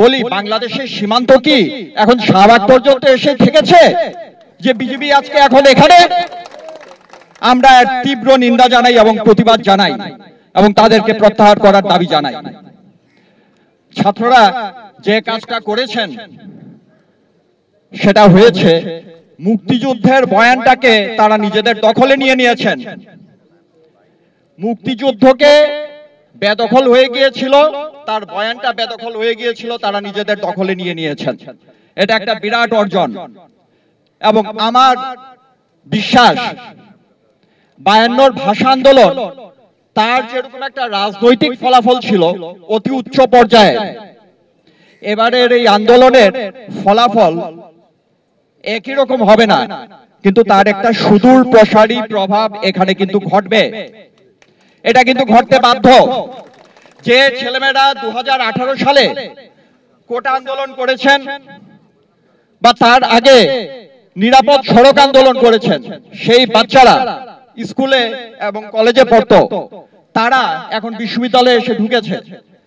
বলি, বাংলাদেশের সীমান্ত কি এখন শাহবাগ পর্যন্ত এসে থেকেছে যে বিজেপি আজকে এখন এখানে? আমরা তীব্র নিন্দা জানাই এবং প্রতিবাদ জানাই এবং তাদেরকে প্রত্যাহার করার দাবি জানাই। ছাত্ররা যে কাজটা করেছেন সেটা হয়েছে মুক্তিযুদ্ধের বয়ানটাকে তারা নিজেদের দখলে নিয়ে নিয়েছেন। মুক্তিযুদ্ধকে বেদখল হয়ে গিয়েছিল, তার বয়ানটা বেদখল হয়ে গিয়েছিল, তারা নিজেদের দখলে নিয়ে নিয়েছেন। এটা একটা বিরাট অর্জন এবং আমার বিশ্বাস 52 ভাষা আন্দোলন তার যেরকম একটা রাজনৈতিক ফলাফল ছিল অতি উচ্চ পর্যায়ে, এবারের এই আন্দোলনের ফলাফল একই রকম হবে না, কিন্তু তার একটা সুদূর প্রসারী প্রভাব এখানে কিন্তু ঘটবে। এটা কিন্তু ঘটতে বাধ্য। যে ছেলেমেয়েরা 2018 সালে কোটা আন্দোলন করেছেন বা তার আগে নিরাপদ সড়ক আন্দোলন করেছেন, সেই বাচ্চারা স্কুলে এবং কলেজে পড়তো, তারা এখন বিশ্ববিদ্যালয়ে এসে ঢুকেছে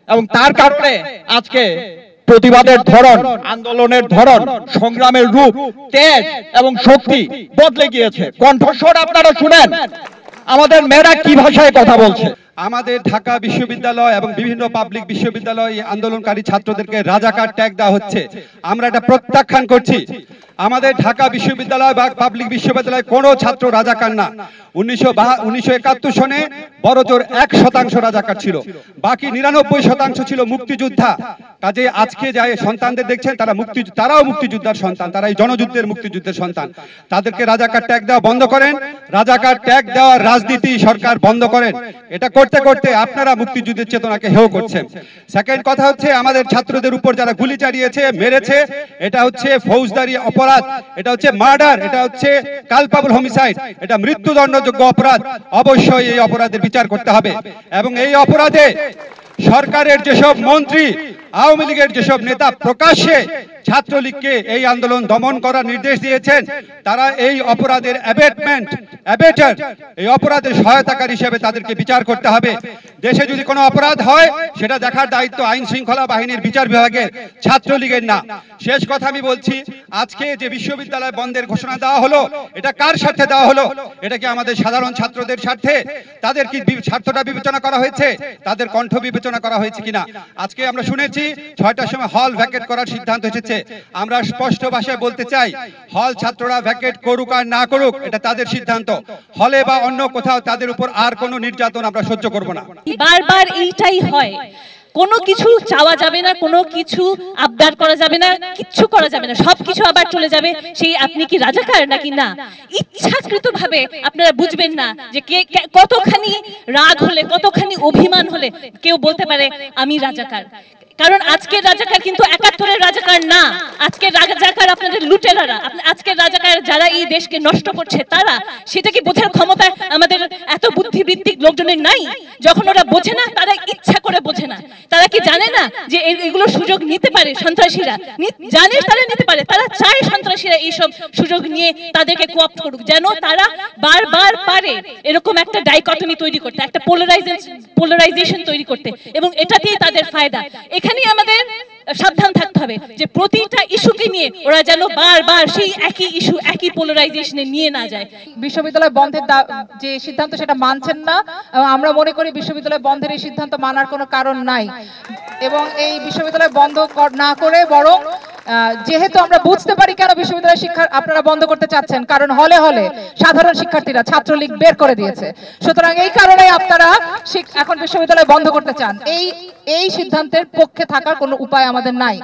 এবং তার কারণে আজকে প্রতিবাদের ধরন, আন্দোলনের ধরন, সংগ্রামের রূপ, তেজ এবং শক্তি বদলে গিয়েছে। কণ্ঠস্বর আপনারা শুনেন, আমাদের মেয়েরা কি ভাষায় কথা বলছে। আমাদের ঢাকা বিশ্ববিদ্যালয় এবং বিভিন্ন পাবলিক বিশ্ববিদ্যালয় আন্দোলনকারী ছাত্রদেরকে রাজাকার ট্যাগ দেওয়া হচ্ছে। আমরা এটা প্রত্যাখ্যান করছি। আমাদের ঢাকা বিশ্ববিদ্যালয় বা পাবলিক বিশ্ববিদ্যালয় কোনো ছাত্র রাজাকার না। 1971 সনে বড়জোর 1% রাজাকার ছিল, বাকি 99% ছিল মুক্তিযোদ্ধা। কাজে আজকে যাই সন্তানদের দেখছেন তারাও মুক্তিযোদ্ধার সন্তান, তারা এই জনযুদ্ধের মুক্তিযুদ্ধের সন্তান। তাদেরকে রাজাকার ট্যাগ দেওয়া বন্ধ করেন, রাজাকার ট্যাগ দেওয়ার রাজনীতি সরকার বন্ধ করেন। এটা করতে করতে আপনারা মুক্তিযুদ্ধের চেতনাকে হেয় করছেন। সেকেন্ড কথা হচ্ছে, আমাদের ছাত্রদের উপর যারা গুলি চালিয়েছে, মেরেছে, এটা হচ্ছে ফৌজদারি অপরাধ, এটা হচ্ছে মার্ডার, এটা হচ্ছে কালপাবল হোমিসাইড, এটা মৃত্যুদণ্ডযোগ্য অপরাধ। অবশ্যই এই অপরাধের বিচার করতে হবে এবং এই অপরাধে সরকারের যেসব মন্ত্রী, আওয়ামী লীগের যেসব নেতা প্রকাশ্যে ছাত্রলীগকে এই আন্দোলন দমন করার নির্দেশ দিয়েছেন, তারা এই অপরাধের অ্যাবেটার, এই অপরাধের সহায়তাকারী হিসেবে তাদেরকে বিচার করতে হবে। দেশে যদি কোনো অপরাধ হয় সেটা দেখার দায়িত্ব আইন শৃঙ্খলা বাহিনীর, বিচার বিভাগের, ছাত্রলীগের না। শেষ কথা আমি বলছি, আজকে যে বিশ্ববিদ্যালয় বন্ধের ঘোষণা দেওয়া হলো, এটা কার স্বার্থে দেওয়া হলো? এটা কি আমাদের সাধারণ ছাত্রদের স্বার্থে? তাদের কি স্বার্থটা বিবেচনা করা হয়েছে? তাদের কণ্ঠ বিবেচনা করা হয়েছে কিনা? আজকে আমরা শুনেছি 6টার সময় হল ভ্যাকেট করার সিদ্ধান্ত এসেছে। আমরা স্পষ্ট ভাষায় বলতে চাই, হল ছাত্ররা ভ্যাকেট করুক আর না করুক, এটা তাদের সিদ্ধান্ত। হলে বা অন্য কোথাও তাদের উপর আর কোনো নির্যাতন আমরা সহ্য করব না। বারবার এইটাই হয়, কোনো কিছু চাওয়া যাবে না, কোনো কিছু আবদার করা যাবে না, কিচ্ছু করা যাবে না, সবকিছু আবার চলে যাবে সেই আপনি কি রাজাকার নাকি না। ইচ্ছাকৃতভাবে আপনারা বুঝবেন না যে কতখানি রাগ হলে, কতখানি অভিমান হলে কেউ বলতে পারে আমি রাজাকার। কারণ আজকের রাজাকার কিন্তু 71-এর রাজাকার না। আজকের রাজাকার আপনাদের লুটেরারা, আজকের রাজাকার যারা এই দেশকে নষ্ট করছে তারা। সেটা কি বোঝার ক্ষমতা আমাদের এত বুদ্ধিবৃত্তিক লোকজনের নাই? যখন ওরা বোঝে না, তারা ইচ্ছা করে বোঝে না। তারা কি জানে না যে এগুলো সুযোগ নিতে পারে সন্ত্রাসীরা? জানে তারা নিতে পারে, তারা চায় সন্ত্রাসীরা এইসব সুযোগ নিয়ে তাদেরকে কোঅপ্ট করুক, যেন তারা বারবার পারে এরকম একটা ডাইকটমি তৈরি করতে, একটা পোলারাইজেশন তৈরি করতে, এবং এটাতেই তাদের ফায়দা। এখানেই আমাদের সাবধান থাকতে হবে যে প্রতিটা ইস্যুকে নিয়ে ওরা যেন বারবার সেই একই ইস্যু, একই পোলারাইজেশনে নিয়ে না যায়। বিশ্ববিদ্যালয় বন্ধের যে সিদ্ধান্ত সেটা মানছেন না, আমরা মনে করি বিশ্ববিদ্যালয় বন্ধের এই সিদ্ধান্ত মানার কোনো কারণ নাই এবং এই বিশ্ববিদ্যালয় বন্ধ না করে বরং যেহেতু আমরা বুঝতে পারি কেন বিশ্ববিদ্যালয় শিক্ষা আপনারা বন্ধ করতে চাচ্ছেন, কারণ হলে হলে সাধারণ শিক্ষার্থীরা ছাত্রলীগ বের করে দিয়েছে। সুতরাং এই কারণে আপনারা এখন বিশ্ববিদ্যালয় বন্ধ করতে চান। এই সিদ্ধান্তের পক্ষে থাকার কোনো উপায় আমাদের নাই।